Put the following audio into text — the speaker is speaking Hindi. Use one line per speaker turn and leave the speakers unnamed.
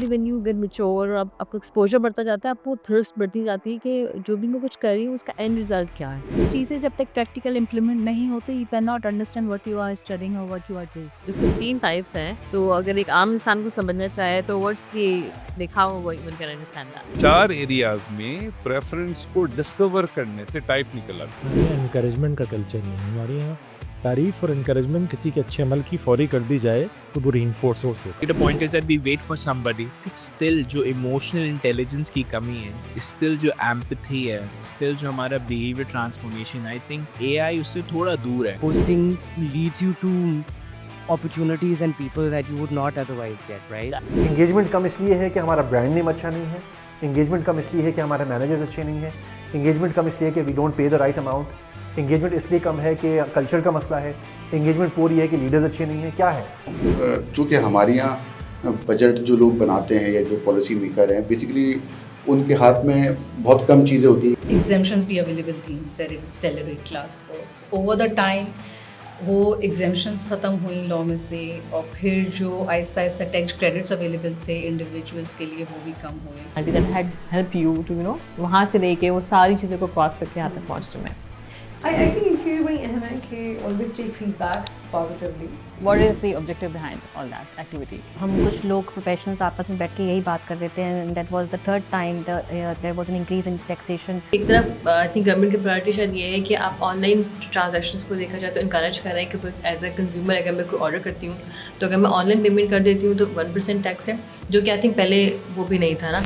व्हेन यू गेट मैच्योर और आपका एक्सपोज़र बढ़ता जाता है, आपको थर्स्ट बढ़ती जाती है कि जो भी मैं कुछ कर रही हूँ उसका एंड रिज़ल्ट क्या है।
चीज़ें जब तक प्रैक्टिकल इम्प्लीमेंट नहीं होती, you can not understand what you are studying और व्हाट यू आर डूइंग।
जो 16 टाइप्स हैं, तो अगर एक आम इंसान को समझना चाहे तो what's the how one can understand that?
4 areas में प्रेफरेंस को डिस्कवर करने से टाइप निकल आता है।
हमारे यहाँ इनकरेजमेंट का कल्चर नहीं है। हमारे यहाँ तारीफ और इनकरेजमेंट किसी के अच्छे अमल की फौरी कर दी जाए तो वो रीइंफोर्स होता है।
The point is that we wait for somebody. It's still जो emotional intelligence की कमी है, still जो empathy है, still जो हमारा behavior transformation, I think AI उससे थोड़ा दूर है.
Posting leads you to opportunities and people that you would not otherwise get, right?
Engagement कम इसलिए है कि हमारा ब्रांड नेम अच्छा नहीं है, इंगेजमेंट कम इसलिए है कि हमारे मैनेजर्स अच्छे नहीं हैं, इंगेजमेंट कम इसलिए है कि we don't pay the right amount, engagement इसलिए कम है कि कल्चर का मसला है, इंगेजमेंट पूरी है कि लीडर्स अच्छे नहीं हैं। क्या है?
चूँकि हमारे यहाँ बजट जो लोग बनाते हैं या जो पॉलिसी मेकर हैं, बेसिकली उनके हाथ में बहुत कम चीज़ें होती हैं।
एग्जेम्पशंस भी अवेलेबल थी सैलरी क्लास को। ओवर द टाइम वो एग्जेम्पशंस ख़त्म हुई लॉ में से, और फिर जो Aahista Aahista tax credits available थे इंडिविजुअल्स के लिए, वो भी कम हुए।
that had helped you to वहाँ से लेके वो सारी चीज़ों को क्रॉस करके यहाँ तक पहुँचने में।
I think इनके लिए बड़ी अहम है कि always take feedback positively.
What is the objective behind all that activity?
हम कुछ लोग प्रोफेशनल्स आपस में बैठ के यही बात कर रहे थे, and that was the third time there was an increase in taxation.
एक तरफ आई थिंक गवर्नमेंट की प्रायोरिटी शायद ये है कि आप ऑनलाइन ट्रांजैक्शंस को देखा जाए तो इनकरेज कर रहे हैं कि एज अ कंज्यूमर अगर मैं कोई ऑर्डर करती हूँ तो अगर मैं ऑनलाइन पेमेंट कर देती हूँ तो 1% टैक्स है, जो कि आई थिंक पहले वो भी नहीं था ना।